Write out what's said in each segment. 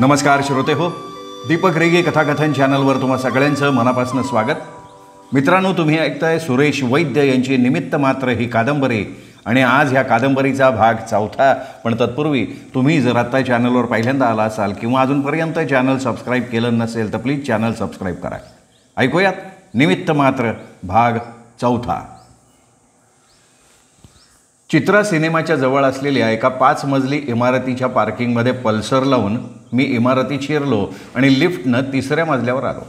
नमस्कार श्रोते हो, दीपक रेगे कथाकथन चॅनलवर तुम्हा सगळ्यांचं मनापासून स्वागत. मित्रांनो, तुम्ही ऐकताय सुरेश वैद्य यांची निमित्त मात्र ही कादंबरी आणि आज ह्या कादंबरीचा भाग 4. पण तत्पूर्वी तुम्ही जर आत्ता चॅनलवर पहिल्यांदा आला असाल किंवा अजूनपर्यंत चॅनल सबस्क्राईब केलं नसेल तर प्लीज चॅनल सबस्क्राईब करा. ऐकूयात निमित्त मात्र भाग 4. चित्रा सिनेमाच्या जवळ असलेल्या एका 5 मजली इमारतीच्या पार्किंगमध्ये पल्सर लावून मी इमारती शिरलो आणि लिफ्टनं 3ऱ्या मजल्यावर आलो.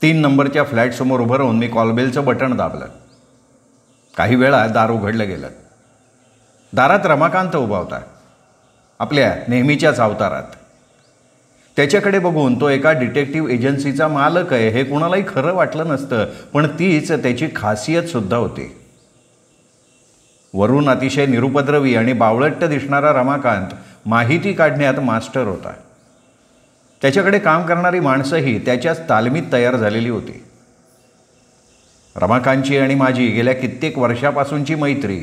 3 नंबरच्या फ्लॅटसमोर उभं राहून मी कॉलबेलचं बटण दाबलं. काही वेळा दार उघडलं गेलं. दारात रमाकांत उभा होता, आपल्या नेहमीच्याच अवतारात. त्याच्याकडे बघून तो एका डिटेक्टिव्ह एजन्सीचा मालक आहे हे कुणालाही खरं वाटलं नसतं, पण तीच त्याची खासियतसुद्धा होती. वरून अतिशय निरुपद्रवी आणि बावळट्ट दिसणारा रमाकांत माहिती काढण्यात मास्टर होता. त्याच्याकडे काम करणारी माणसंही त्याच्याच तालमीत तयार झालेली होती. रमाकांतची आणि माझी गेल्या कित्येक वर्षापासूनची मैत्री,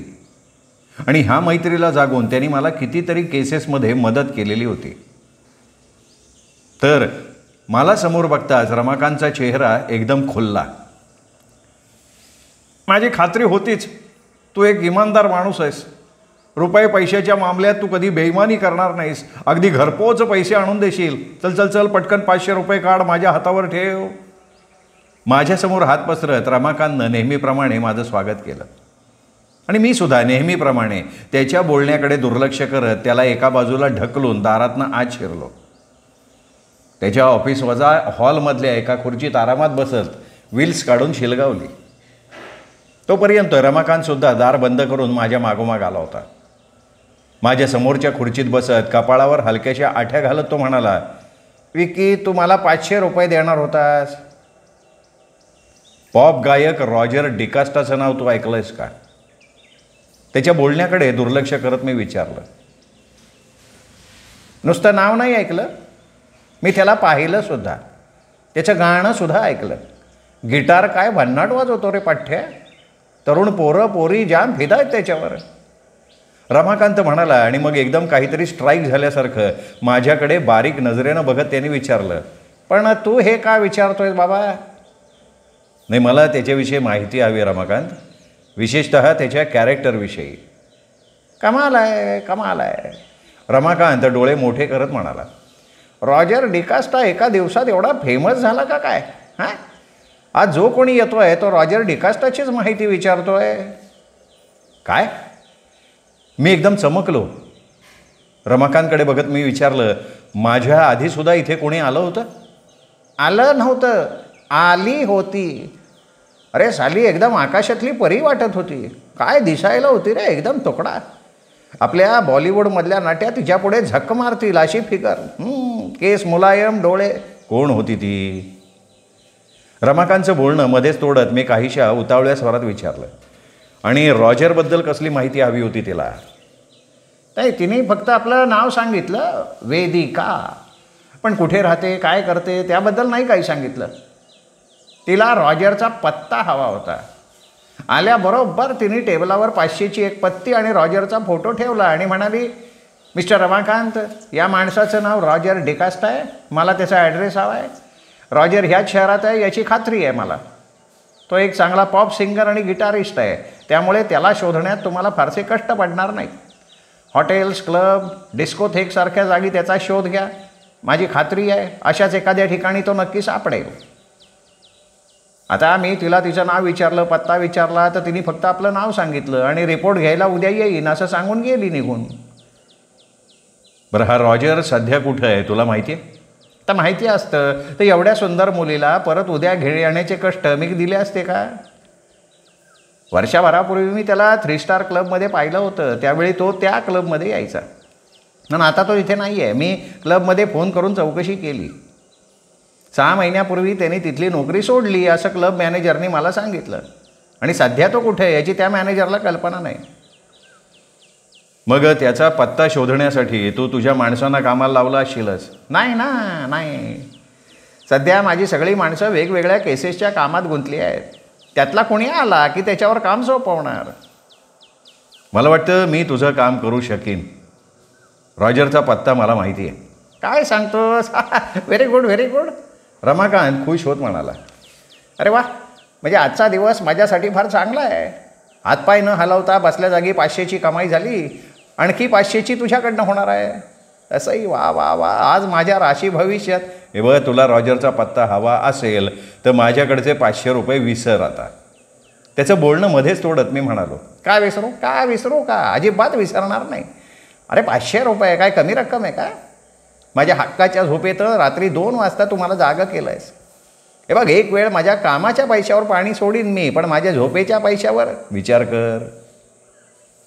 आणि ह्या मैत्रीला जागून त्यांनी मला कितीतरी केसेसमध्ये मदत केलेली होती. तर मला समोर बघताच रमाकांतचा चेहरा एकदम खुलला. माझी खात्री होतीच, तू एक इमानदार माणूस आहेस. रुपये पैशाच्या मामल्यात तू कधी बेईमानी करणार नाहीस. अगदी घरपोच पैसे आणून देशील. चल चल चल पटकन 500 रुपये काढ, माझ्या हातावर ठेव. माझ्यासमोर हात पसरत रमाकांतनं नेहमीप्रमाणे माझं स्वागत केलं आणि मी सुद्धा नेहमीप्रमाणे त्याच्या बोलण्याकडे दुर्लक्ष करत त्याला एका बाजूला ढकलून दारातनं आत शिरलो. त्याच्या ऑफिस वजा हॉलमधल्या एका खुर्चीत आरामात बसत व्हील्स काढून शिलगावली. तोपर्यंत रमाकांतसुद्धा दार बंद करून माझ्या मागोमाग आला होता. माझ्या समोरच्या खुर्चीत बसत कपाळावर हलक्याशा आठ्या घालत तो म्हणाला, विकी, तू मला 500 रुपये देणार होतास. पॉप गायक रॉजर डिकास्टाचं नाव तू ऐकलंयस का? त्याच्या बोलण्याकडे दुर्लक्ष करत मी विचारलं. नुसतं नाव नाही ऐकलं, मी त्याला पाहिलं सुद्धा, त्याचं गाणंसुद्धा ऐकलं. गिटार काय भन्नाट वाजवतो रे पाठ्या. तरुण पोरं पोरी जाम फिदा आहेत त्याच्यावर. रमाकांत म्हणाला आणि मग एकदम काहीतरी स्ट्राईक झाल्यासारखं माझ्याकडे बारीक नजरेनं बघत त्याने विचारलं, पण तू हे का विचारतोय बाबा? नाही, मला त्याच्याविषयी माहिती हवी रमाकांत, विशेषतः त्याच्या कॅरेक्टरविषयी. कमाल आहे, कमाल आहे. रमाकांत डोळे मोठे करत म्हणाला, रॉजर डिकास्टा एका दिवसात एवढा फेमस झाला का काय? हां, आज जो कोणी येतोय तो रॉजर डिकास्टाचीच माहिती विचारतोय काय? मी एकदम चमकलो. रमाकांतकडे बघत मी विचारलं, माझ्या आधीसुद्धा इथे कोणी आलं होतं? आलं नव्हतं, आली होती. अरे साली एकदम आकाशातली परी वाटत होती. काय दिसायला होती रे, एकदम तुकडा. आपल्या बॉलिवूडमधल्या नट्या तिच्या पुढे झक मारतील अशी फिगर. केस मुलायम, डोळे. कोण होती ती? रमाकांतचं बोलणं मध्येच तोडत मी काहीशा उतावळ्या स्वरात विचारलं, आणि रॉजरबद्दल कसली माहिती हवी होती तिला? नाही, तिने फक्त आपलं नाव सांगितलं, वेदिका. पण कुठे राहते, काय करते त्याबद्दल नाही काही सांगितलं. तिला रॉजरचा पत्ता हवा होता. आल्याबरोबर तिने टेबलावर 500ची एक पत्ती आणि रॉजरचा फोटो ठेवला आणि म्हणाली, मिस्टर रमाकांत, या माणसाचं नाव रॉजर डिकास्टा आहे. मला त्याचा ॲड्रेस हवा आहे. रॉजर ह्याच शहरात आहे याची खात्री आहे मला. तो एक चांगला पॉप सिंगर आणि गिटारिस्ट आहे, त्यामुळे त्याला शोधण्यात तुम्हाला फारसे कष्ट पडणार नाही. हॉटेल्स, क्लब, डिस्कोथेकसारख्या जागी त्याचा शोध घ्या. माझी खात्री आहे अशाच एखाद्या ठिकाणी तो नक्की सापडेल. आता मी तिला तिचं नाव विचारलं, पत्ता विचारला, तर तिने फक्त आपलं नाव सांगितलं आणि रिपोर्ट घ्यायला उद्या येईन असं सांगून गेली निघून. बरं, हा रॉजर सध्या कुठं आहे तुला माहिती आहे? तर माहिती असतं तर एवढ्या सुंदर मुलीला परत उद्या येण्याचे कष्ट मी दिले असते का? वर्षभरापूर्वी मी त्याला 3 स्टार क्लबमध्ये पाहिलं होतं. त्यावेळी तो त्या क्लबमध्ये यायचा, पण आता तो इथे नाही आहे. मी क्लबमध्ये फोन करून चौकशी केली. 6 महिन्यापूर्वी त्याने तिथली नोकरी सोडली असं क्लब मॅनेजरने मला सांगितलं, आणि सध्या तो कुठे आहे याची त्या मॅनेजरला कल्पना नाही. मग त्याचा पत्ता शोधण्यासाठी तू तुझ्या माणसांना कामाला लावला असशीलच? नाही ना, नाही. सध्या माझी सगळी माणसं वेगवेगळ्या केसेसच्या कामात गुंतली आहेत. त्यातला कोणी आला की त्याच्यावर काम सोपवणार. मला वाटतं मी तुझं काम करू शकीन. रॉजरचा पत्ता मला माहिती आहे. काय सांगतोस? Very good very good. Ramakant खुश होत म्हणाला, अरे वा, म्हणजे आजचा दिवस माझ्यासाठी फार चांगला आहे. हातपाय न हलवता बसल्या जागी 500ची कमाई झाली, आणखी 500ची तुझ्याकडनं होणार आहे. असंही वा वा वा, आज माझ्या राशी भविष्यात. हे बघ, तुला रॉजरचा पत्ता हवा असेल तर माझ्याकडचे 500 रुपये विसर आता. त्याचं बोलणं मध्येच तोडत मी म्हणालो, काय विसरू काय विसरू का, अजिबात विसरणार नाही. अरे 500 रुपये काय कमी रक्कम आहे का? माझ्या हक्काच्या झोपेत रात्री 2 वाजता तुम्हाला जागा केलं आहेस. हे बघ, एक वेळ माझ्या कामाच्या पैशावर पाणी सोडीन मी, पण माझ्या झोपेच्या पैशावर विचार कर,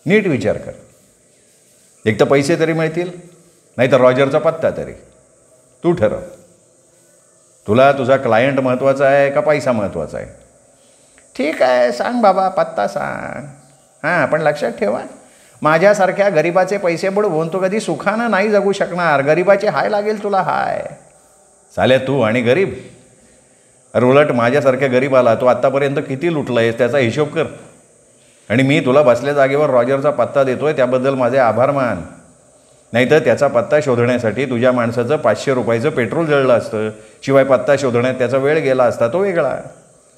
नीट विचार कर. एक तर पैसे तरी मिळतील, नाही तर रॉजरचा पत्ता तरी. तू ठरव, तुला तुझा क्लायंट महत्त्वाचा आहे का पैसा महत्त्वाचा आहे? ठीक आहे, सांग बाबा, पत्ता सांग. हां, पण लक्षात ठेवा, माझ्यासारख्या गरिबाचे पैसे बुडवून तू कधी सुखानं नाही जगू शकणार. गरिबाचे हाय लागेल तुला, हाय. चाले तू आणि गरीब. अरे उलट माझ्यासारख्या गरीबाला तू आत्तापर्यंत किती लुटलं आहेस त्याचा हिशोब कर. आणि मी तुला बसल्या जागेवर रॉजरचा पत्ता देतो आहे त्याबद्दल माझे आभार मान. नाहीतर त्याचा पत्ता शोधण्यासाठी तुझ्या माणसाचं 500 रुपयाचं पेट्रोल जळलं असतं. शिवाय पत्ता शोधण्यात त्याचा वेळ गेला असता, तो वेगळा.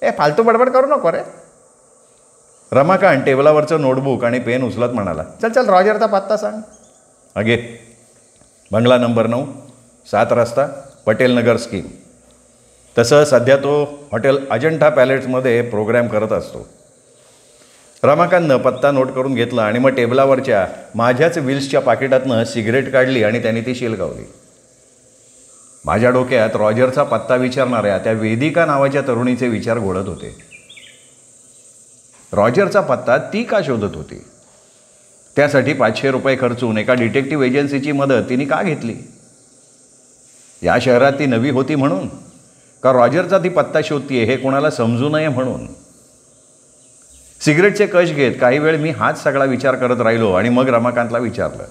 फालतू बडबड करू नको रे. रमाकांत टेबलावरचं नोटबुक आणि पेन उचलत म्हणाला, चल चल, रॉजरचा पत्ता सांग. अगे, बंगला नंबर 9, 7 रस्ता, पटेल नगर स्कीम. तसं सध्या तो हॉटेल अजंठा पॅलेट्समध्ये प्रोग्रॅम करत असतो. रमाकांतनं पत्ता नोट करून घेतला आणि मग टेबलावरच्या माझ्याच विल्सच्या पाकिटातनं सिगरेट काढली आणि त्यांनी ती शिलगावली. माझ्या डोक्यात रॉजरचा पत्ता विचारणाऱ्या त्या वेदिका नावाच्या तरुणीचे विचार घोळत होते. रॉजरचा पत्ता ती का शोधत होती? त्यासाठी 500 रुपये खर्चून एका डिटेक्टिव्ह एजन्सीची मदत तिने का घेतली? या शहरात ती नवी होती म्हणून, का रॉजरचा ती पत्ता शोधतीये हे कोणाला समजू नये म्हणून? सिगरेटचे कश घेत काही वेळ मी हाच सगळा विचार करत राहिलो आणि मग रमाकांतला विचारलं,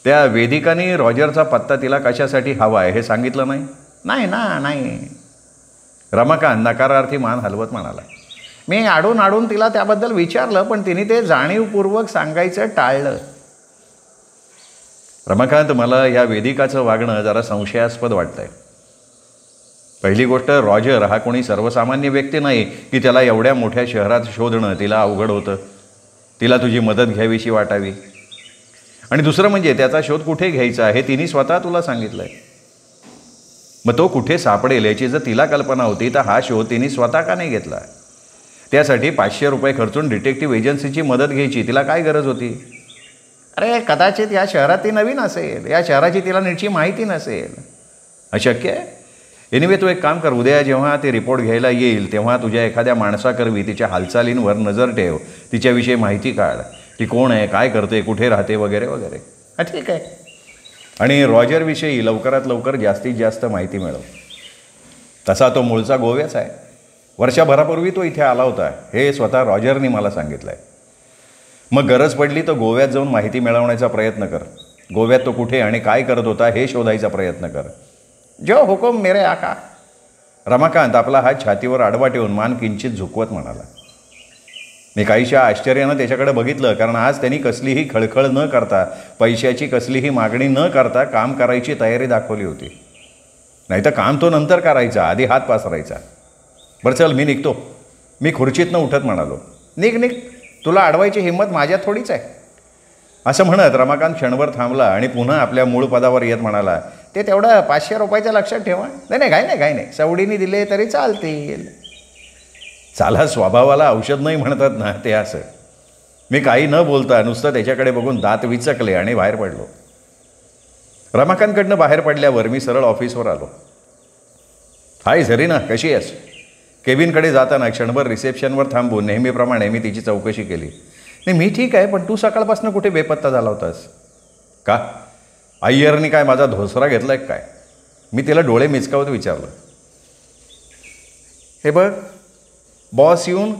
त्या वेदिकाने रॉजरचा पत्ता तिला कशासाठी हवा आहे हे सांगितलं नाही? नाही ना, नाही. रमाकांत नकारार्थी मान हलवत म्हणाला, मी आडून तिला त्याबद्दल विचारलं, पण तिने ते जाणीवपूर्वक सांगायचं टाळलं. रमाकांत, मला या वेदिकाचं वागणं जरा संशयास्पद वाटतंय. पहिली गोष्ट, रॉजर हा कोणी सर्वसामान्य व्यक्ती नाही की त्याला एवढ्या मोठ्या शहरात शोधणं तिला अवघड होतं, तिला तुझी मदत घ्यावीशी वाटावी. आणि दुसरं म्हणजे त्याचा शोध कुठे घ्यायचा हे तिने स्वतः तुला सांगितलं आहे. मग तो कुठे सापडेल याची जर तिला कल्पना होती तर हा शोध तिने स्वतः का नाही घेतला? त्यासाठी 500 रुपये खर्चून डिटेक्टिव्ह एजन्सीची मदत घ्यायची तिला काय गरज होती? अरे कदाचित या शहरात ती नवीन असेल, या शहराची तिला नीटची माहिती नसेल. अशक्य आहे. एनिवे, तू एक काम कर, उद्या जेव्हा ते रिपोर्ट घ्यायला येईल तेव्हा तुझ्या एखाद्या माणसाकरवी तिच्या हालचालींवर नजर ठेव, तिच्याविषयी माहिती काढ, ती कोण आहे, काय करते, कुठे राहते वगैरे वगैरे. हां, ठीक आहे. आणि रॉजरविषयी लवकरात लवकर जास्तीत जास्त माहिती मिळव. तसा तो मूळचा गोव्याचा आहे. वर्षभरापूर्वी तो इथे आला होता हे स्वतः रॉजरनी मला सांगितलं आहे. मग गरज पडली तर गोव्यात जाऊन माहिती मिळवण्याचा प्रयत्न कर. गोव्यात तो कुठे आणि काय करत होता हे शोधायचा प्रयत्न कर. जो हुकुम मेरे आका. रमाकांत आपला हात छातीवर आडवा ठेवून मान किंचित झुकवत म्हणाला. मी काहीशा आश्चर्यानं त्याच्याकडे बघितलं, कारण आज त्यांनी कसलीही खळखळ न करता, पैशाची कसलीही मागणी न करता काम करायची तयारी दाखवली होती. नाही तर काम तो नंतर करायचा, आधी हात पसरायचा. बरं चल, मी निघतो. मी खुर्चीतनं उठत म्हणालो. निघ निघ, तुला अडवायची हिंमत माझ्यात थोडीच आहे. असं म्हणत रमाकांत क्षणभर थांबला आणि पुन्हा आपल्या मूळ पदावर येत म्हणाला, ते तेवढं 500 रुपयाचं लक्षात ठेवा. नाही, काय नाही, सवडीने दिले तरी चालतील. चाला, स्वभावाला औषध नाही म्हणतात ना, ते असं. मी काही न बोलता नुसतं त्याच्याकडे बघून दात विचकले आणि बाहेर पडलो. रमाकांतकडनं बाहेर पडल्यावर मी सरळ ऑफिसवर आलो. हाय झरीना, कशी आहेस? केबिनकडे जाताना क्षणभर रिसेप्शनवर थांबून नेहमीप्रमाणे मी तिची चौकशी केली. नाही, मी ठीक आहे, पण तू सकाळपासून कुठे बेपत्ता झाला होतास? का, अय्यरनी काय माझा धोसरा घेतला आहे काय? मी तिला डोळे मिचकावत विचारलं. हे बघ, बॉस येऊन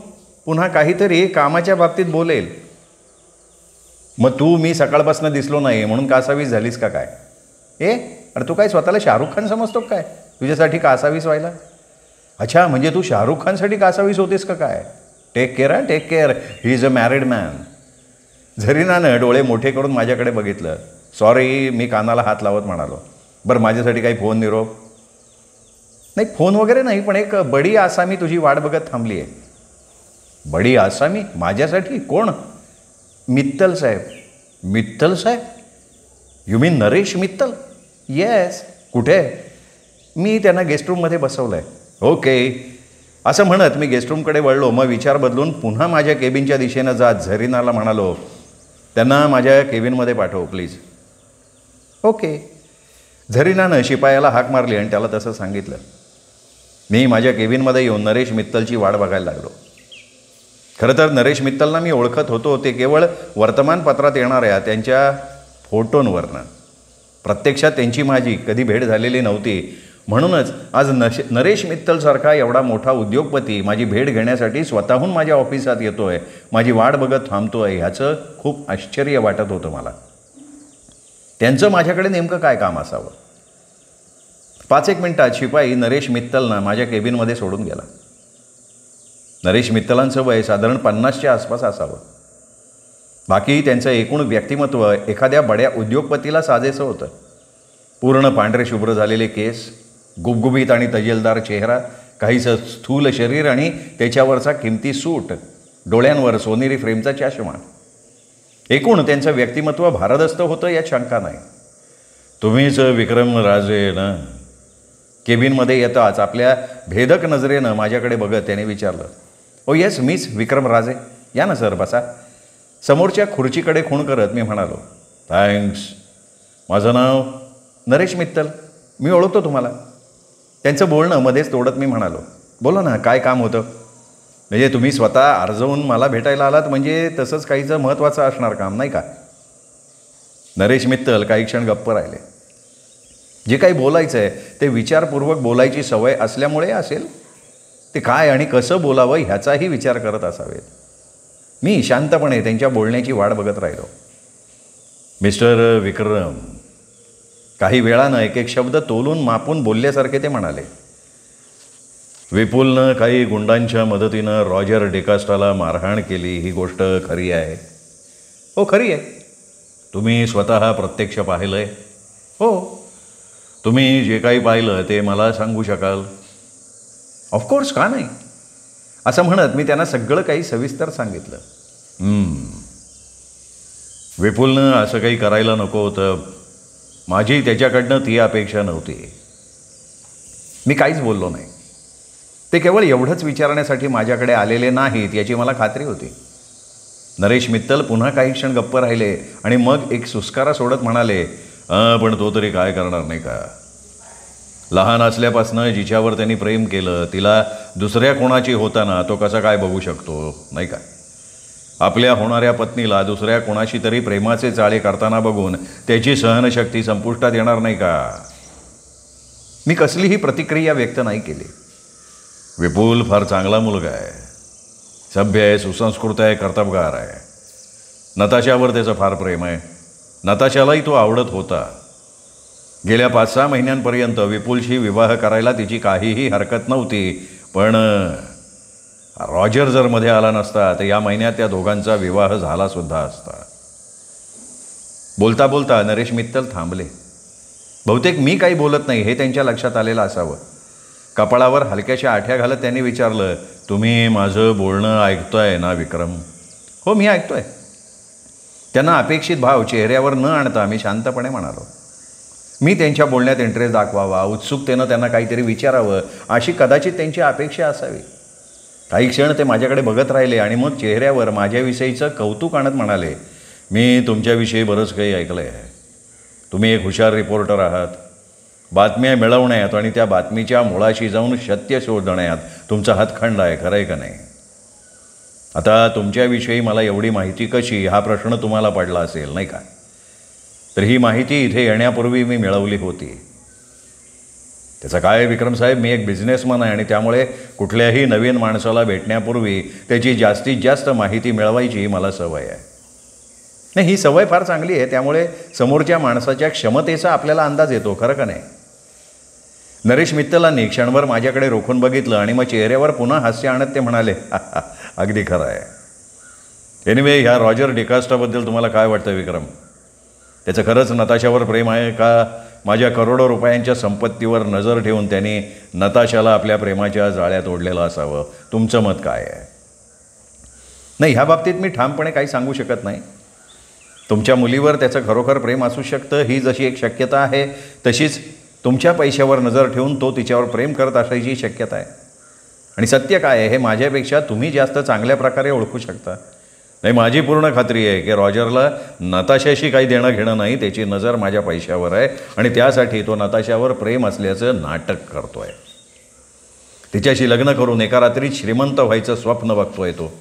पुन्हा काहीतरी कामाच्या बाबतीत बोलेल. मग तू मी सकाळपासून दिसलो नाही म्हणून कासावीस झालीस का काय? अरे तू काय स्वतःला शाहरुख खान समजतो काय तुझ्यासाठी कासावीस व्हायला? अच्छा, म्हणजे तू शाहरुख खानसाठी कासावीस होतेस का काय? Take care, take care, he is a married man. झरीनानं डोळे मोठे करून माझ्याकडे बघितलं. सॉरी, मी कानाला हात लावत म्हणालो. बरं माझ्यासाठी काही फोन निरोप? नाही, फोन वगैरे नाही, पण एक बडी आसामी तुझी वाट बघत थांबली आहे. बडी आसामी माझ्यासाठी? कोण? मित्तल साहेब. मित्तल साहेब? You mean Naresh Mittal? Yes. कुठे? मी त्यांना गेस्टरूममध्ये बसवलं आहे. ओके. असं म्हणत मी गेस्टरूमकडे वळलो. मग विचार बदलून पुन्हा माझ्या केबिनच्या दिशेनं जात झरीनाला म्हणालो, त्यांना माझ्या केबिनमध्ये पाठव प्लीज. ओके. झरीनानं शिपायाला हाक मारली आणि त्याला तसं सांगितलं. मी माझ्या केबिनमध्ये येऊन नरेश मित्तलची वाट बघायला लागलो. खरं तर नरेश मित्तलना मी ओळखत होतो ते केवळ वर्तमानपत्रात येणाऱ्या त्यांच्या फोटोंवरनं. प्रत्यक्षात त्यांची माझी कधी भेट झालेली नव्हती. म्हणूनच आज नरेश मित्तलसारखा एवढा मोठा उद्योगपती माझी भेट घेण्यासाठी स्वतःहून माझ्या ऑफिसात येतो आहे, माझी वाट बघत थांबतो आहे, ह्याचं खूप आश्चर्य वाटत होतं मला. त्यांचं माझ्याकडे नेमकं काय काम असावं? 5-1 मिनिटात शिपाई नरेश मित्तलना माझ्या केबिनमध्ये सोडून गेला. नरेश मित्तलांचं वय साधारण 50च्या आसपास असावं. बाकी त्यांचं एकूण व्यक्तिमत्व एखाद्या बड्या उद्योगपतीला साजेसं होतं. पूर्ण पांढरे शुभ्र झालेले केस, गुबगुबीत आणि तजेलदार चेहरा, काहीसं स्थूल शरीर आणि त्याच्यावरचा किमती सूट, डोळ्यांवर सोनेरी फ्रेमचा चष्मा. एकूण त्यांचं व्यक्तिमत्व भारदस्त होतं यात शंका नाही. तुम्हीच विक्रम राजे ना? केबिनमध्ये येताच आपल्या भेदक नजरेनं माझ्याकडे बघत त्याने विचारलं. ओ येस, मीच विक्रम राजे. या ना सर, बसा. समोरच्या खुर्चीकडे खूण करत मी म्हणालो, थँक्स. माझं नाव नरेश मित्तल. मी ओळखतो तुम्हाला. त्यांचं बोलणं मध्येच तोडत मी म्हणालो, बोला ना, काय काम होतं? म्हणजे तुम्ही स्वतः आर्जवून मला भेटायला आलात म्हणजे तसंच काहीचं महत्त्वाचं असणार काम, नाही का? नरेश मित्तल काही क्षण गप्प राहिले. जे काही बोलायचं आहे ते विचारपूर्वक बोलायची सवय असल्यामुळे असेल. ते काय आणि कसं बोलावं ह्याचाही विचार करत असावेत. मी शांतपणे त्यांच्या बोलण्याची वाट बघत राहिलो. मिस्टर विक्रम. काही वेळानं एक एक शब्द तोलून मापून बोलल्यासारखे ते म्हणाले. विपुलनं काही गुंडांच्या मदतीनं रॉजर डिकास्टाला मारहाण केली, ही गोष्ट खरी आहे? हो, खरी आहे. तुम्ही स्वतः प्रत्यक्ष पाहिलं आहे? हो. तुम्ही जे काही पाहिलं ते मला सांगू शकाल? ऑफकोर्स, का नाही? असं म्हणत मी त्यांना सगळं काही सविस्तर सांगितलं. विपुलनं असं काही करायला नको होतं. माझी त्याच्याकडनं ती अपेक्षा नव्हती. मी काहीच बोललो नाही. ते केवळ एवढंच विचारण्यासाठी माझ्याकडे आलेले नाहीत याची मला खात्री होती. नरेश मित्तल पुन्हा काही क्षण गप्प राहिले आणि मग एक सुस्कारा सोडत म्हणाले, पण तो तरी काय करणार नाही का? लहान असल्यापासनं जिच्यावर त्यांनी प्रेम केलं तिला दुसऱ्या कोणाची होताना तो कसा काय बघू शकतो, नाही का? आपल्या होणाऱ्या पत्नीला दुसऱ्या कोणाशी तरी प्रेमाचे चाळे करताना बघून त्याची सहनशक्ती संपुष्टात येणार नाही का? मी कसलीही प्रतिक्रिया व्यक्त नाही केली. विपुल फार चांगला मुलगा आहे, सभ्य आहे, सुसंस्कृत आहे, कर्तबगार आहे. नताशावर त्याचं फार प्रेम आहे. नताशालाही तो आवडत होता. गेल्या 5-6 महिन्यांपर्यंत विपुलशी विवाह करायला तिची काहीही हरकत नव्हती. पण रॉजर जर मध्ये आला नसता तर या महिन्यात त्या दोघांचा विवाह झाला सुद्धा असता. बोलता बोलता नरेश मित्तल थांबले. बहुतेक मी काही बोलत नाही हे त्यांच्या लक्षात आलेलं असावं. कपाळावर हलक्याशा आठ्या घालत त्यांनी विचारलं, तुम्ही माझं बोलणं ऐकतोय ना विक्रम? हो, मी ऐकतोय. त्यांना अपेक्षित भाव चेहऱ्यावर न आणता मी शांतपणे म्हणालो. मी त्यांच्या बोलण्यात इंटरेस्ट दाखवावा, उत्सुकतेनं त्यांना काहीतरी विचारावं अशी कदाचित त्यांची अपेक्षा असावी. काही क्षण ते माझ्याकडे बघत राहिले आणि मग चेहऱ्यावर माझ्याविषयीचं कौतुक आणत म्हणाले, मी तुमच्याविषयी बरंच काही ऐकलं आहे. तुम्ही एक हुशार रिपोर्टर आहात. बातम्या मिळवण्यात आणि त्या बातमीच्या मुळाशी जाऊन सत्य शोधण्यात तुमचा हातखंड आहे, खरं आहे का नाही? आता तुमच्याविषयी मला एवढी माहिती कशी हा प्रश्न तुम्हाला पडला असेल, नाही का? तर ही माहिती इथे येण्यापूर्वी मी मिळवली होती. त्याचं काय विक्रमसाहेब, मी एक बिझनेसमन आहे आणि त्यामुळे कुठल्याही नवीन माणसाला भेटण्यापूर्वी त्याची जास्तीत जास्त माहिती मिळवायची मला सवय आहे. नाही, ही सवय फार चांगली आहे. त्यामुळे समोरच्या माणसाच्या क्षमतेचा आपल्याला अंदाज येतो, खरं का नाही? नरेश मित्तलांनी क्षणभर माझ्याकडे रोखून बघितलं आणि मग चेहऱ्यावर पुन्हा हास्य आणत ते म्हणाले, अगदी खरं आहे. एनिवे, ह्या रॉजर डिकास्टाबद्दल तुम्हाला काय वाटतं विक्रम? त्याचं खरंच नताशावर प्रेम आहे का माझ्या करोडो रुपयांच्या संपत्तीवर नजर ठेवून त्यांनी नताशाला आपल्या प्रेमाच्या जाळ्यात ओढलेलं असावं. तुमचं मत काय आहे? नाही, ह्या बाबतीत मी ठामपणे काही सांगू शकत नाही. तुमच्या मुलीवर त्याचं खरोखर प्रेम असू शकतं, ही जशी एक शक्यता आहे, तशीच तुमच्या पैशावर नजर ठेवून तो तिच्यावर प्रेम करत असायची शक्यता आहे. आणि सत्य काय आहे हे माझ्यापेक्षा तुम्ही जास्त चांगल्या प्रकारे ओळखू शकता. नाही, माझी पूर्ण खात्री आहे की रॉजरला नताशाशी काही देणं घेणं नाही, त्याची नजर माझ्या पैशावर आहे आणि त्यासाठी तो नताशावर प्रेम असल्याचं नाटक करतो आहे. तिच्याशी लग्न करून एका रात्रीत श्रीमंत व्हायचं स्वप्न बघतोय तो.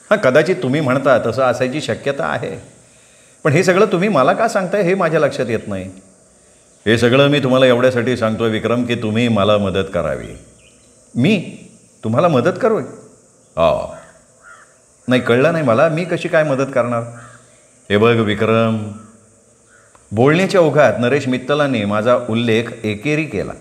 हां, कदाचित तुम्ही म्हणता तसं असायची शक्यता आहे, पण हे सगळं तुम्ही मला का सांगताय हे माझ्या लक्षात येत नाही. हे सगळं मी तुम्हाला एवढ्यासाठी सांगतोय विक्रम की तुम्ही मला मदत करावी. मी तुम्हाला मदत करू? नाही, कळलं नाही मला. मी कशी काय मदत करणार? हे बघ विक्रम, बोलण्याच्या ओघात नरेश मित्तलांनी माझा उल्लेख एकेरी केला.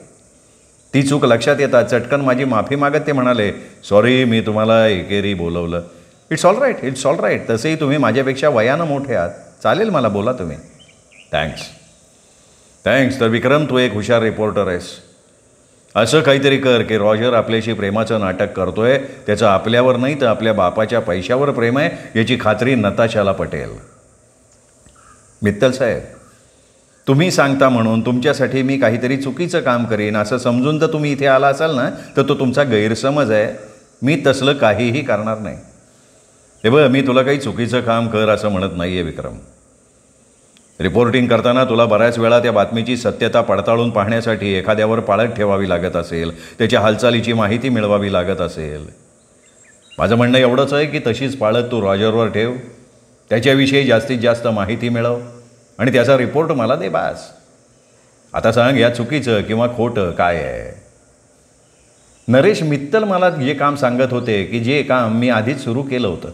ती चूक लक्षात येतात चटकन माझी माफी मागत ते म्हणाले, सॉरी, मी तुम्हाला एकेरी बोलवलं. It's all right, it's all right. तसेही तुम्ही माझ्यापेक्षा वयानं मोठे आहात, चालेल, मला बोला तुम्ही. थँक्स. तर विक्रम, तू एक हुशार रिपोर्टर आहेस. असं काहीतरी कर की रॉजर आपल्याशी प्रेमाचं नाटक करतोय, त्याचं आपल्यावर नाही तर आपल्या बापाच्या पैशावर प्रेम आहे याची खात्री नताशाला पटेल. मित्तल साहेब, तुम्ही सांगता म्हणून तुमच्यासाठी मी काहीतरी चुकीचं काम करीन असं समजून जर तुम्ही इथे आला असाल ना, तर तो तुमचा गैरसमज आहे. मी तसलं काहीही करणार नाही. हे बघ, मी तुला काही चुकीचं काम कर असं म्हणत नाही आहे विक्रम. रिपोर्टिंग करताना तुला बऱ्याच वेळा त्या बातमीची सत्यता पडताळून पाहण्यासाठी एखाद्यावर पाळत ठेवावी लागत असेल, त्याच्या हालचालीची माहिती मिळवावी लागत असेल. माझं म्हणणं एवढंच आहे की तशीच पाळत तू रॉजरवर ठेव, त्याच्याविषयी जास्तीत जास्त माहिती मिळव आणि त्याचा रिपोर्ट मला दे, बास. आता सांग, या चुकीचं किंवा खोटं काय आहे? नरेश मित्तल मला जे काम सांगत होते की जे काम मी आधीच सुरू केलं होतं,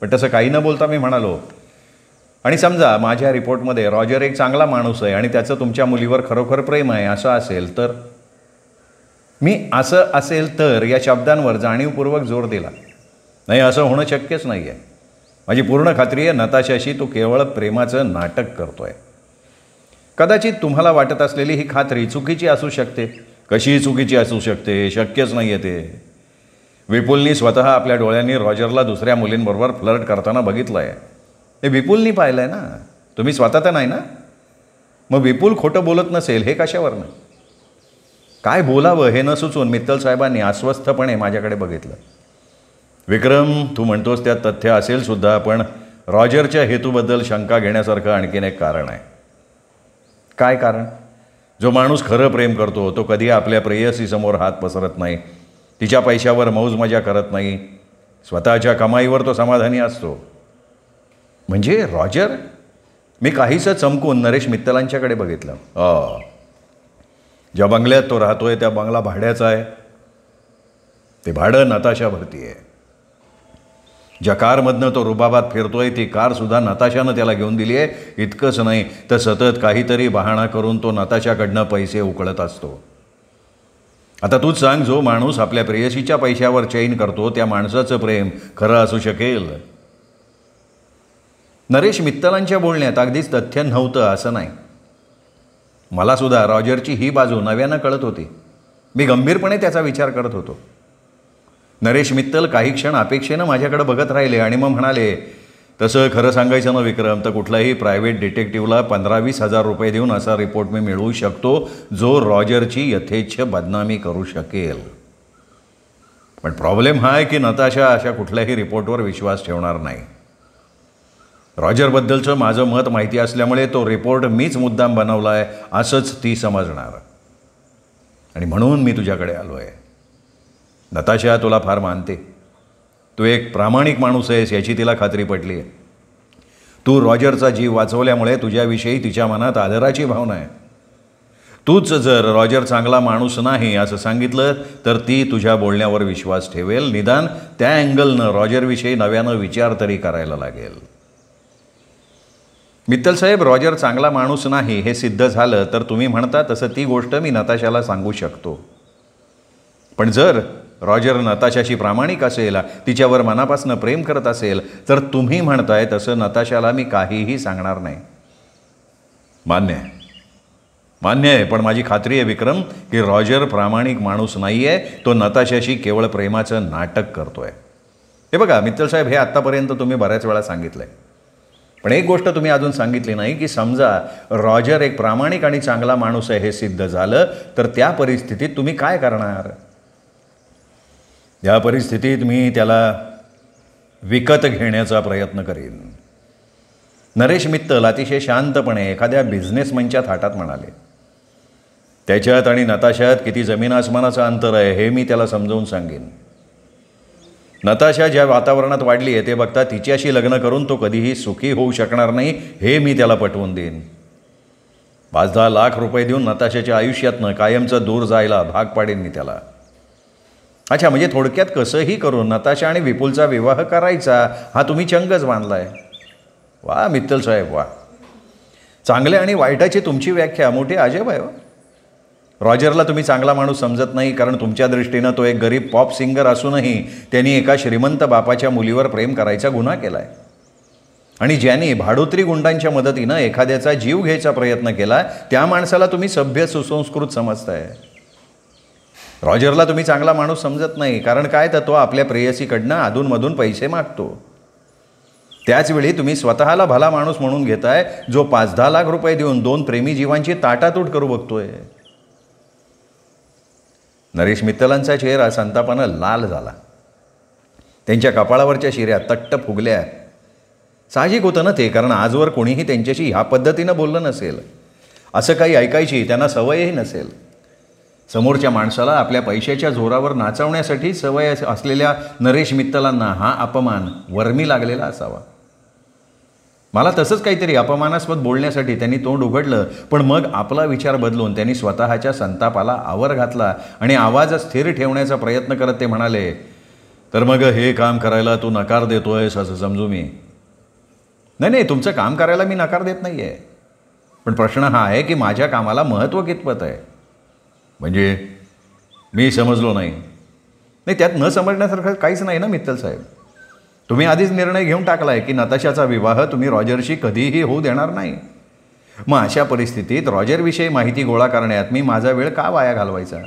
पण तसं काही न बोलता मी म्हणालो, आणि समजा माझ्या रिपोर्टमध्ये रॉजर एक चांगला माणूस आहे आणि त्याचं तुमच्या मुलीवर खरोखर प्रेम आहे असं असेल तर? मी असं असेल तर या शब्दांवर जाणीवपूर्वक जोर दिला. नाही, असं होणं शक्यच नाही आहे. माझी पूर्ण खात्री आहे नताशाशी तो केवळ प्रेमाचं नाटक करतोय. कदाचित तुम्हाला वाटत असलेली ही खात्री चुकीची असू शकते. कशी चुकीची असू शकते? शक्यच नाही आहे ते. विपुलनी स्वतः आपल्या डोळ्यांनी रॉजरला दुसऱ्या मुलींबरोबर फ्लर्ट करताना बघितलं आहे. हे विपुलनी पाहिलं आहे ना, तुम्ही स्वतः तर नाही ना? मग विपुल खोटं बोलत नसेल हे कशावरनं? काय बोलावं हे न सुचून मित्तल साहेबांनी अस्वस्थपणे माझ्याकडे बघितलं. विक्रम, तू म्हणतोस त्यात तथ्य असेल सुद्धा, पण रॉजरच्या हेतूबद्दल शंका घेण्यासारखं आणखीन एक कारण आहे. काय कारण? जो माणूस खरं प्रेम करतो तो कधी आपल्या प्रेयसीसमोर हात पसरत नाही, तिच्या पैशावर मौज मजा करत नाही, स्वतःच्या कमाईवर तो समाधानी असतो. म्हणजे रॉजर? मी काहीसं चमकून नरेश मित्तलांच्याकडे बघितलं. ज्या बंगल्यात तो राहतोय त्या बंगला भाड्याचा आहे. ते भाडं नताशा भरती आहे. ज्या कारमधनं तो रुबाबात फिरतोय ती कारसुद्धा नताशानं त्याला घेऊन दिली आहे. इतकंच नाही तर सतत काहीतरी बहाणा करून तो नताशाकडनं पैसे उकळत असतो. आता तूच सांग, जो माणूस आपल्या प्रेयसीच्या पैशावर चैन करतो त्या माणसाचं प्रेम खरं असू शकेल? नरेश मित्तलांच्या बोलण्यात अगदीच तथ्य नव्हतं असं नाही. मलासुद्धा रॉजरची ही बाजू नव्यानं कळत होती. मी गंभीरपणे त्याचा विचार करत होतो. नरेश मित्तल काही क्षण अपेक्षेनं माझ्याकडे बघत राहिले आणि मग म्हणाले, तसं खरं सांगायचं ना विक्रम, तर कुठल्याही प्रायव्हेट डिटेक्टिव्हला 15-20 हजार रुपये देऊन असा रिपोर्ट मी मिळवू शकतो जो रॉजरची यथेच्छ बदनामी करू शकेल. पण प्रॉब्लेम हा आहे की नताशा अशा कुठल्याही रिपोर्टवर विश्वास ठेवणार नाही. रॉजरबद्दलचं माझं मत माहिती असल्यामुळे तो रिपोर्ट मीच मुद्दाम बनवला आहे असंच ती समजणार. आणि म्हणून मी तुझ्याकडे आलो आहे. नताशा तुला फार मानते. तू एक प्रामाणिक माणूस आहेस याची तिला खात्री पटली आहे. तू रॉजरचा जीव वाचवल्यामुळे तुझ्याविषयी तिच्या मनात आदराची भावना आहे. तूच जर रॉजर चांगला माणूस नाही असं सांगितलं तर ती तुझ्या बोलण्यावर विश्वास ठेवेल. निदान त्या अँगलनं रॉजरविषयी नव्यानं विचार तरी करायला लागेल. मित्तल साहेब, रॉजर चांगला माणूस नाही हे सिद्ध झालं तर तुम्ही म्हणता तसं ती गोष्ट मी नताशाला सांगू शकतो. पण जर रॉजर नताशाशी प्रामाणिक असेल, तिच्यावर मनापासून प्रेम करत असेल, तर तुम्ही म्हणताय तसं नताशाला मी काहीही सांगणार नाही. मान्य आहे. मान्य आहे, पण माझी खात्री आहे विक्रम की रॉजर प्रामाणिक माणूस नाही आहे. तो नताशाशी केवळ प्रेमाचं नाटक करतो आहे. हे बघा मित्तल साहेब, हे आत्तापर्यंत तुम्ही बऱ्याच वेळा सांगितलं आहे, पण एक गोष्ट तुम्ही अजून सांगितली नाही की समजा रॉजर एक प्रामाणिक आणि चांगला माणूस आहे हे सिद्ध झालं तर त्या परिस्थितीत तुम्ही काय करणार? या परिस्थितीत मी त्याला विकत घेण्याचा प्रयत्न करीन. नरेश मित्तल अतिशय शांतपणे एखाद्या बिझनेसमनच्या थाटात म्हणाले. त्याच्यात आणि नताशात किती जमीन आसमानाचं अंतर आहे हे मी त्याला समजावून सांगेन. नताशा ज्या वातावरणात वाढली आहे ते बघता तिच्याशी लग्न करून तो कधीही सुखी होऊ शकणार नाही हे मी त्याला पटवून देईन. 5-10 लाख रुपये देऊन नताशाच्या आयुष्यातनं कायमचं दूर जायला भाग पाडेन मी त्याला. अच्छा, म्हणजे थोडक्यात कसंही करून नताशा आणि विपुलचा विवाह करायचा हा तुम्ही चंगच बांधलाय. वा मित्तल साहेब वा. चांगले आणि वाईटाची तुमची व्याख्या मोठी अजब आहे. रॉजरला तुम्ही चांगला माणूस समजत नाही कारण तुमच्या दृष्टीनं तो एक गरीब पॉप सिंगर असूनही त्यांनी एका श्रीमंत बापाच्या मुलीवर प्रेम करायचा गुन्हा केला आहे. आणि ज्यांनी भाडोत्री गुंडांच्या मदतीनं एखाद्याचा जीव घ्यायचा प्रयत्न केला त्या माणसाला तुम्ही सभ्य सुसंस्कृत समजताय. रॉजरला तुम्ही चांगला माणूस समजत नाही कारण काय तर तो आपल्या प्रेयसीकडनं अधूनमधून पैसे मागतो. त्याचवेळी तुम्ही स्वतःला भला माणूस म्हणून घेताय जो 5-10 लाख रुपये देऊन 2 प्रेमी जीवांची ताटातूट करू बघतोय. नरेश मित्तलांचा चेहरा संतापानं लाल झाला. त्यांच्या कपाळावरच्या शिऱ्या तट्ट फुगल्या. साहजिक होतं ना ते, कारण आजवर कोणीही त्यांच्याशी ह्या पद्धतीनं बोललं नसेल. असं काही ऐकायची त्यांना सवयही नसेल. समोरच्या माणसाला आपल्या पैशाच्या जोरावर नाचवण्यासाठी सवय असलेल्या नरेश मित्तलांना हा अपमान वर्मी लागलेला असावा. मला तसंच काहीतरी अपमानास्पद बोलण्यासाठी त्यांनी तोंड उघडलं, पण मग आपला विचार बदलून त्यांनी स्वतःच्या संतापाला आवर घातला आणि आवाज स्थिर ठेवण्याचा प्रयत्न करत ते म्हणाले, तर मग हे काम करायला तू नकार देतोयस असं समजू मी? नाही, तुमचं काम करायला मी नकार देत नाही आहे, पण प्रश्न हा आहे की माझ्या कामाला महत्त्व कितपत आहे. म्हणजे मी समजलो नाही. त्यात न समजण्यासारखं काहीच नाही ना मित्तल साहेब. तुम्ही आधीच निर्णय घेऊन टाकला आहे की नताशाचा विवाह तुम्ही रॉजरशी कधीही होऊ देणार नाही. मग अशा परिस्थितीत रॉजरविषयी माहिती गोळा करण्यात मी माझा वेळ का वाया घालवायचा?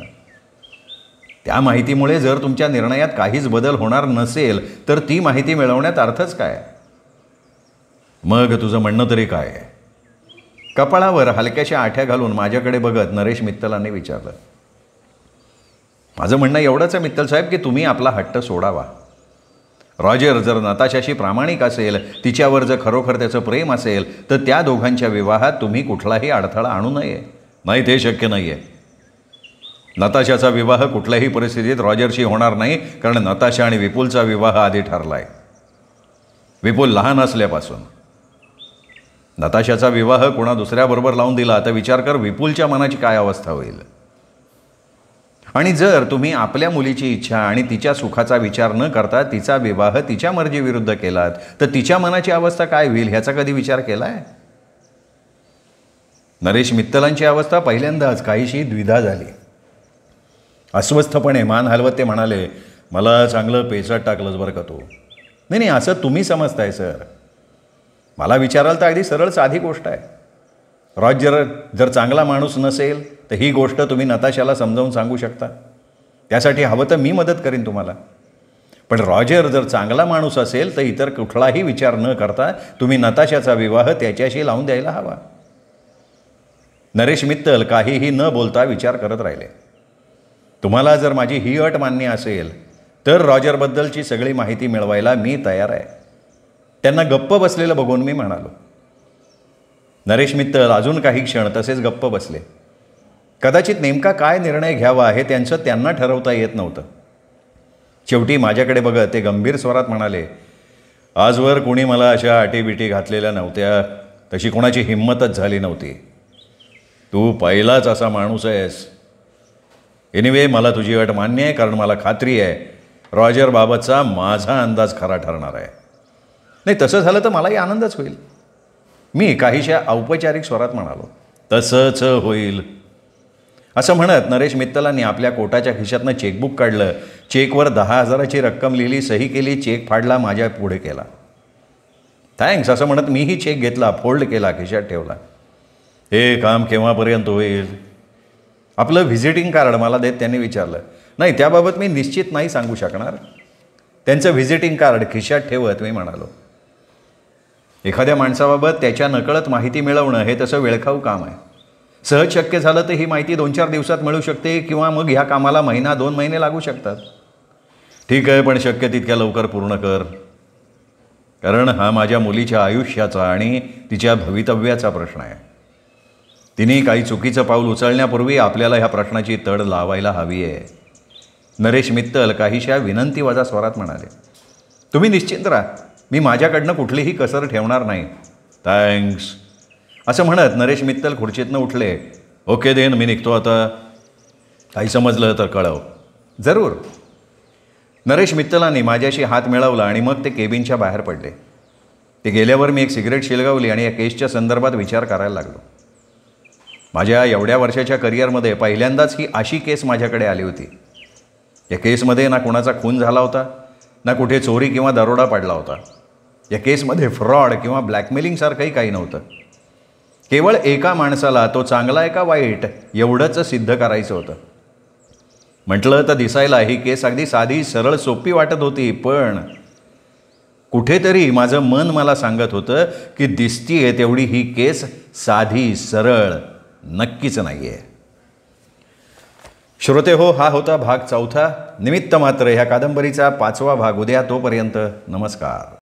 त्या माहितीमुळे जर तुमच्या निर्णयात काहीच बदल होणार नसेल तर ती माहिती मिळवण्यात अर्थच काय? मग तुझं म्हणणं तरी काय? कपाळावर हलक्याशा आठ्या घालून माझ्याकडे बघत नरेश मित्तलांनी विचारलं. माझं म्हणणं एवढंच आहे मित्तल साहेब की तुम्ही आपला हट्ट सोडावा. रॉजर जर नताशाशी प्रामाणिक असेल, तिच्यावर जर खरोखर त्याचं प्रेम असेल तर त्या दोघांच्या विवाहात तुम्ही कुठलाही अडथळा आणू नये. नाही, ते शक्य नाही आहे. नताशाचा विवाह कुठल्याही परिस्थितीत रॉजरशी होणार नाही, कारण नताशा आणि विपुलचा विवाह आधी ठरला आहे. विपुल लहान असल्यापासून. नताशाचा विवाह कोणा दुसऱ्याबरोबर लावून दिला तर विचार कर विपुलच्या मनाची काय अवस्था होईल. आणि जर तुम्ही आपल्या मुलीची इच्छा आणि तिच्या सुखाचा विचार न करता तिचा विवाह तिच्या मर्जीविरुद्ध केलात तर तिच्या मनाची अवस्था काय होईल ह्याचा कधी विचार केला आहे? नरेश मित्तलांची अवस्था पहिल्यांदाच काहीशी द्विधा झाली. अस्वस्थपणे मान हलवत ते म्हणाले, मला चांगलं पेचात टाकलंच बरं का तू. नाही, असं तुम्ही समजताय सर. मला विचाराल तर अगदी सरळ साधी गोष्ट आहे. रॉजर जर चांगला माणूस नसेल तर ही गोष्ट तुम्ही नताशाला समजावून सांगू शकता. त्यासाठी हवं तर मी मदत करीन तुम्हाला. पण रॉजर जर चांगला माणूस असेल तर इतर कुठलाही विचार न करता तुम्ही नताशाचा विवाह त्याच्याशी लावून द्यायला हवा. नरेश मित्तल काहीही न बोलता विचार करत राहिले. तुम्हाला जर माझी ही अट मान्य असेल तर रॉजरबद्दलची सगळी माहिती मिळवायला मी तयार आहे. त्यांना गप्प बसलेलं बघून मी म्हणालो. नरेश मित्तल अजून काही क्षण तसेच गप्प बसले. कदाचित नेमका काय निर्णय घ्यावा हे त्यांना ठरवता येत नव्हतं. शेवटी माझ्याकडे बघत ते गंभीर स्वरात म्हणाले, आजवर कोणी मला अशा अटीबिटी घातलेल्या नव्हत्या, तशी कोणाची हिंमतच झाली नव्हती. तू पहिलाच असा माणूस आहेस. एनिवे मला तुझी अट मान्य आहे, कारण मला खात्री आहे रॉजरबाबतचा माझा अंदाज खरा ठरणार आहे. नाही, तसं झालं तर मलाही आनंदच होईल. मी काहीशा औपचारिक स्वरात म्हणालो. तसंच होईल. असं म्हणत नरेश मित्तलांनी आपल्या कोटाच्या खिशातनं चेकबुक काढलं. चेकवर 10,000ची रक्कम लिहिली, सही केली, चेक फाडला, माझ्या पुढे केला. थँक्स असं म्हणत मीही चेक घेतला, फोल्ड केला, खिशात ठेवला. हे काम केव्हापर्यंत होईल? आपलं व्हिजिटिंग कार्ड मला देत त्यांनी विचारलं. नाही, त्याबाबत मी निश्चित नाही सांगू शकणार. त्यांचं व्हिजिटिंग कार्ड खिशात ठेवत मी म्हणालो, एखाद्या माणसाबाबत त्याच्या नकळत माहिती मिळवणं हे तसं वेळखाऊ काम आहे. सहज शक्य झालं तर ही माहिती 2-4 दिवसात मिळू शकते किंवा मग ह्या कामाला 1-2 महिने लागू शकतात. ठीक आहे, पण शक्य तितक्या लवकर पूर्ण कर, कारण हा माझ्या मुलीच्या आयुष्याचा आणि तिच्या भवितव्याचा प्रश्न आहे. तिने काही चुकीचं पाऊल उचलण्यापूर्वी आपल्याला ह्या प्रश्नाची तड लावायला हवी आहे. नरेश मित्तल काहीशा विनंतीवजा स्वरात म्हणाले. तुम्ही निश्चिंत राहा, मी माझ्याकडनं कुठलीही कसर ठेवणार नाही. थँक्स. असं म्हणत नरेश मित्तल खुर्चीतनं उठले. ओके देन, मी निघतो आता. काही समजलं तर कळव. जरूर. नरेश मित्तलांनी माझ्याशी हात मिळवला आणि मग ते केबिनच्या बाहेर पडले. ते गेल्यावर मी एक सिगरेट शिलगावली आणि या केसच्या संदर्भात विचार करायला लागलो. माझ्या एवढ्या वर्षाच्या करिअरमध्ये पहिल्यांदाच ही अशी केस माझ्याकडे आली होती. या केसमध्ये ना कोणाचा खून झाला होता, ना कुठे चोरी किंवा दरोडा पडला होता. या केसमध्ये फ्रॉड किंवा ब्लॅकमेलिंगसारखंही काही नव्हतं. केवळ एका माणसाला तो चांगला आहे का वाईट एवढंच सिद्ध करायचं होतं. म्हटलं तर दिसायला ही केस अगदी साधी सरळ सोपी वाटत होती, पण कुठेतरी माझं मन मला सांगत होतं की दिसतीये तेवढी ही केस साधी सरळ नक्कीच नाही आहे. श्रोते हो, हा होता भाग 4. निमित्त मात्र ह्या कादंबरीचा 5वा भाग उद्या. तोपर्यंत नमस्कार.